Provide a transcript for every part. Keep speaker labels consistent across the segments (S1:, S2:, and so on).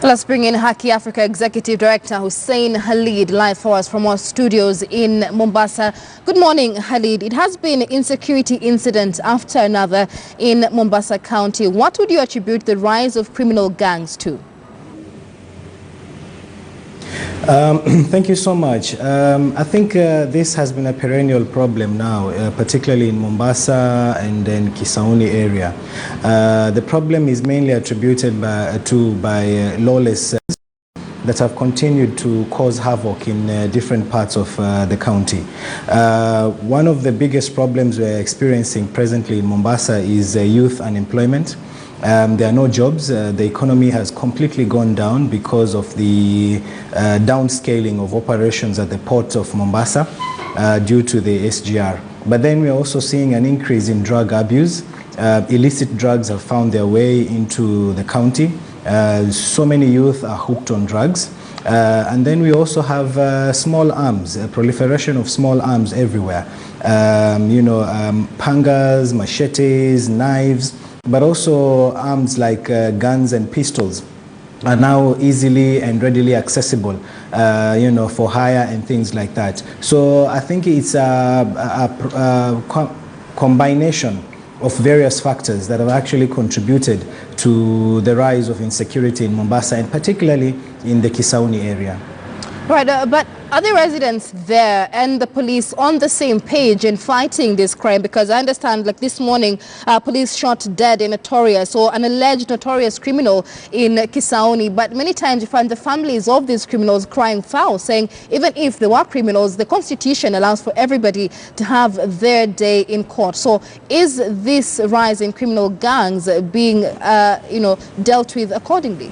S1: Let's bring in Haki Africa Executive Director Hussein Khalid live for us from our studios in Mombasa. Good morning, Khalid. It has been insecurity incident after another in Mombasa County. What would you attribute the rise of criminal gangs to?
S2: Thank you so much. I think this has been a perennial problem now, particularly in Mombasa and then Kisauni area. The problem is mainly attributed by lawless that have continued to cause havoc in different parts of the county. One of the biggest problems we're experiencing presently in Mombasa is youth unemployment. There are no jobs. The economy has completely gone down because of the downscaling of operations at the port of Mombasa due to the SGR. But then we're also seeing an increase in drug abuse. Illicit drugs have found their way into the county. So many youth are hooked on drugs. And then we also have small arms, a proliferation of small arms everywhere. Pangas, machetes, knives, but also arms like guns and pistols are now easily and readily accessible, for hire and things like that. So I think it's a combination of various factors that have actually contributed to the rise of insecurity in Mombasa, and particularly in the Kisauni area.
S1: Right, but are the residents there and the police on the same page in fighting this crime? Because I understand, like this morning, police shot dead a notorious or an alleged notorious criminal in Kisauni. But many times you find the families of these criminals crying foul, saying even if they were criminals, the constitution allows for everybody to have their day in court. So is this rise in criminal gangs being, dealt with accordingly?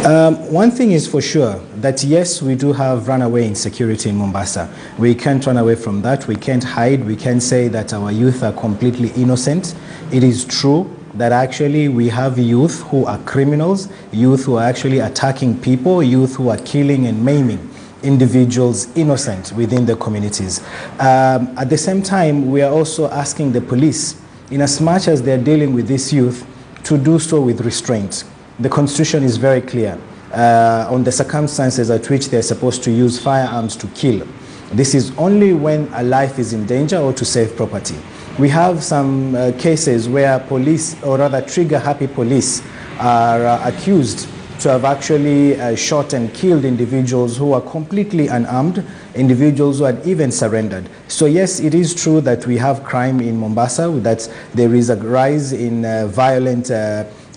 S2: One thing is for sure, that yes, we do have runaway insecurity in Mombasa. We can't run away from that. We can't hide. We can't say that our youth are completely innocent. It is true that actually we have youth who are criminals, youth who are actually attacking people, youth who are killing and maiming individuals innocent within the communities. At the same time, we are also asking the police, in as much as they're dealing with this youth, to do so with restraint. The constitution is very clear on the circumstances at which they're supposed to use firearms to kill. This is only when a life is in danger or to save property. We have some cases where police, or rather trigger-happy police, are accused to have actually shot and killed individuals who are completely unarmed, individuals who had even surrendered. So yes, it is true that we have crime in Mombasa, that there is a rise in violent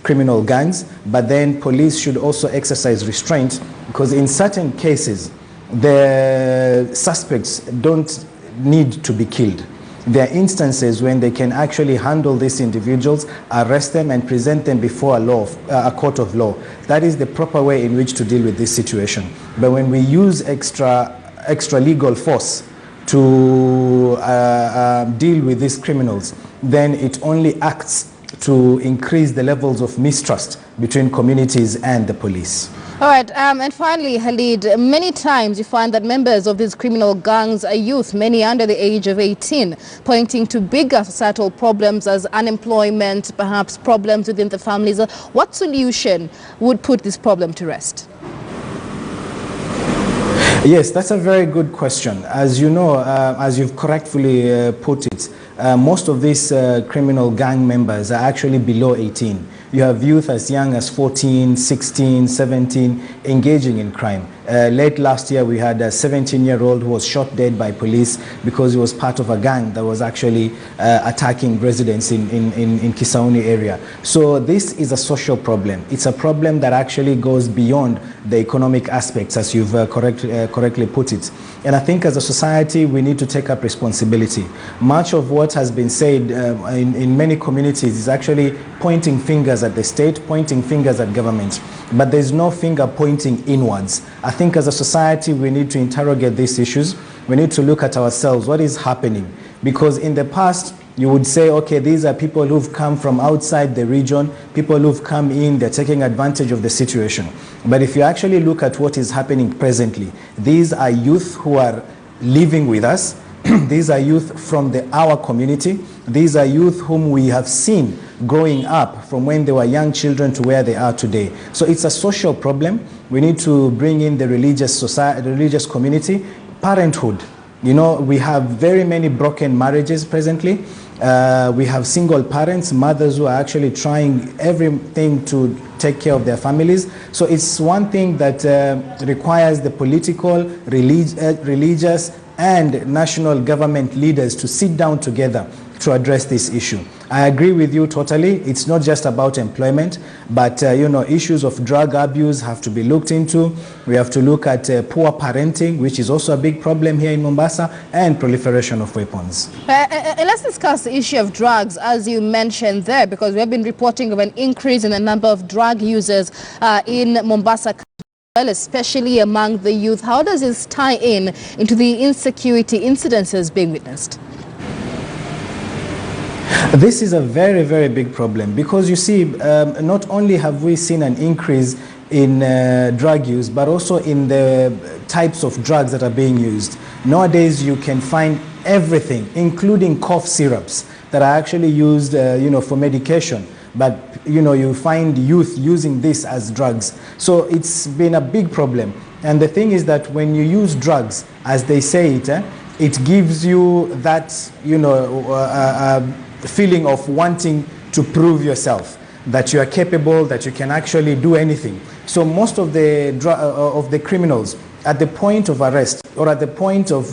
S2: criminal gangs, but then police should also exercise restraint, because in certain cases the suspects don't need to be killed. There are instances when they can actually handle these individuals, arrest them and present them before a court of law. That is the proper way in which to deal with this situation. But when we use extra legal force to deal with these criminals, then it only acts to increase the levels of mistrust between communities and the police.
S1: All right, and finally, Khalid, many times you find that members of these criminal gangs are youth, many under the age of 18, pointing to bigger societal problems as unemployment, perhaps problems within the families. What solution would put this problem to rest?
S2: Yes, that's a very good question. As you know, as you've correctly put it, most of these criminal gang members are actually below 18. You have youth as young as 14, 16, 17 engaging in crime. Late last year, we had a 17-year-old who was shot dead by police because he was part of a gang that was actually attacking residents in Kisauni area. So this is a social problem. It's a problem that actually goes beyond the economic aspects, as you've correctly put it. And I think as a society, we need to take up responsibility. Much of what has been said in many communities is actually pointing fingers at the state, pointing fingers at government. But there's no finger pointing inwards. I think as a society, we need to interrogate these issues. We need to look at ourselves, what is happening? Because in the past, you would say, okay, these are people who've come from outside the region, people who've come in, they're taking advantage of the situation. But if you actually look at what is happening presently, these are youth who are living with us. These are youth from our community. These are youth whom we have seen growing up from when they were young children to where they are today. So it's a social problem. We need to bring in the religious society, the religious community, parenthood. You know, we have very many broken marriages presently. We have single parents, mothers who are actually trying everything to take care of their families. So it's one thing that requires the political, religious, and national government leaders to sit down together to address this issue. I agree with you totally. It's not just about employment, but issues of drug abuse have to be looked into. We have to look at poor parenting, which is also a big problem here in Mombasa, and proliferation of weapons.
S1: Let's discuss the issue of drugs, as you mentioned there, because we have been reporting of an increase in the number of drug users in Mombasa County, especially among the youth. How does this tie into the insecurity incidences being witnessed?
S2: This is a very, very big problem because you see, not only have we seen an increase in drug use, but also in the types of drugs that are being used. Nowadays, you can find everything, including cough syrups that are actually used, for medication. But, you find youth using this as drugs. So it's been a big problem. And the thing is that when you use drugs, as they say it, it gives you that, feeling of wanting to prove yourself, that you are capable, that you can actually do anything. So most of the criminals, at the point of arrest or at the point of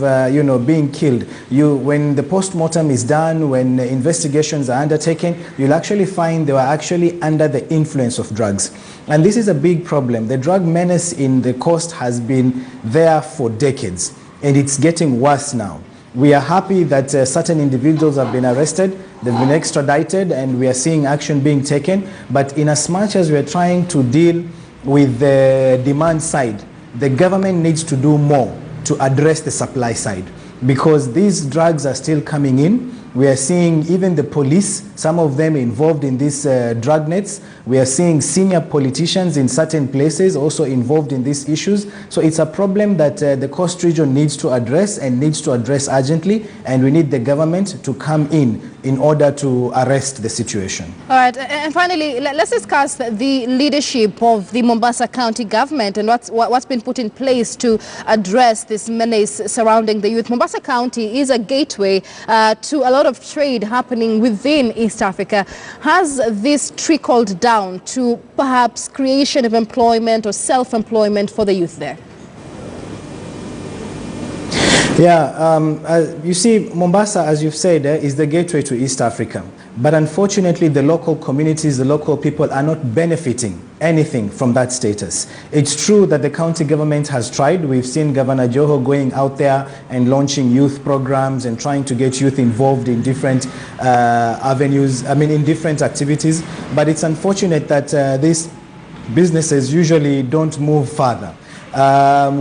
S2: being killed, when the post-mortem is done, when investigations are undertaken, you'll actually find they were actually under the influence of drugs. And this is a big problem. The drug menace in the coast has been there for decades, and it's getting worse now. We are happy that certain individuals have been arrested, they've been extradited, and we are seeing action being taken. But in as much as we are trying to deal with the demand side, the government needs to do more to address the supply side, because these drugs are still coming in. We are seeing even the police, some of them involved in these drug nets. We are seeing senior politicians in certain places also involved in these issues. So it's a problem that the coast region needs to address and needs to address urgently, and we need the government to come in order to arrest the situation.
S1: All right, and finally, let's discuss the leadership of the Mombasa County government and what's been put in place to address this menace surrounding the youth. Mombasa County is a gateway to a lot of trade happening within East Africa. Has this trickled down to perhaps creation of employment or self-employment for the youth there?
S2: Yeah, you see, Mombasa, as you've said, is the gateway to East Africa. But unfortunately, the local communities, the local people are not benefiting anything from that status. It's true that the county government has tried. We've seen Governor Joho going out there and launching youth programs and trying to get youth involved in different avenues, in different activities. But it's unfortunate that these businesses usually don't move further.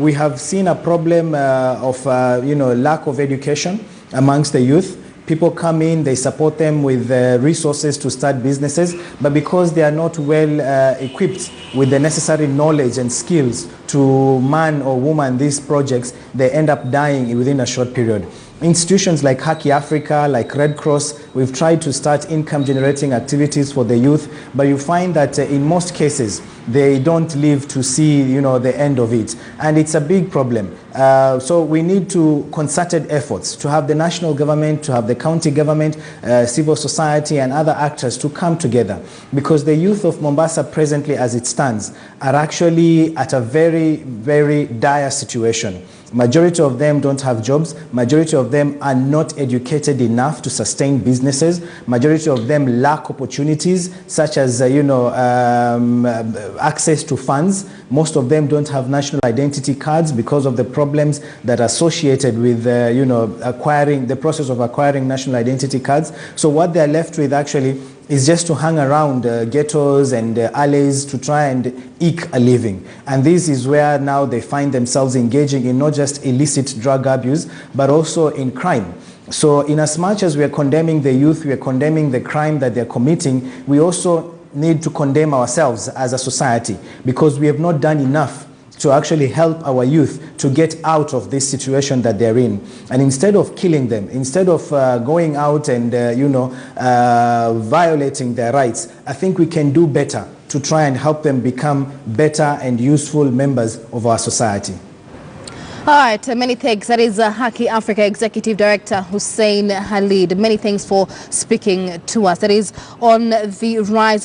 S2: We have seen a problem of lack of education amongst the youth. People come in, they support them with resources to start businesses, but because they are not well equipped with the necessary knowledge and skills to man or woman these projects, they end up dying within a short period. Institutions like Haki Africa, like Red Cross, we've tried to start income generating activities for the youth, but you find that in most cases, they don't live to see, the end of it. And it's a big problem. So we need to concerted efforts to have the national government, to have the county government, civil society and other actors to come together, because the youth of Mombasa presently as it stands are actually at a very, very dire situation. Majority of them don't have jobs. Majority of them are not educated enough to sustain businesses. Majority of them lack opportunities such as, access to funds. Most of them don't have national identity cards because of the problems that are associated with, acquiring the process of acquiring national identity cards. So what they're left with actually is just to hang around ghettos and alleys to try and eke a living. And this is where now they find themselves engaging in not just illicit drug abuse, but also in crime. So in as much as we are condemning the youth, we are condemning the crime that they're committing, we also need to condemn ourselves as a society, because we have not done enough to actually help our youth to get out of this situation that they're in. And instead of killing them, instead of going out and, violating their rights, I think we can do better to try and help them become better and useful members of our society.
S1: All right, many thanks. That is Haki Africa Executive Director Hussein Halid. Many thanks for speaking to us. That is on the rise of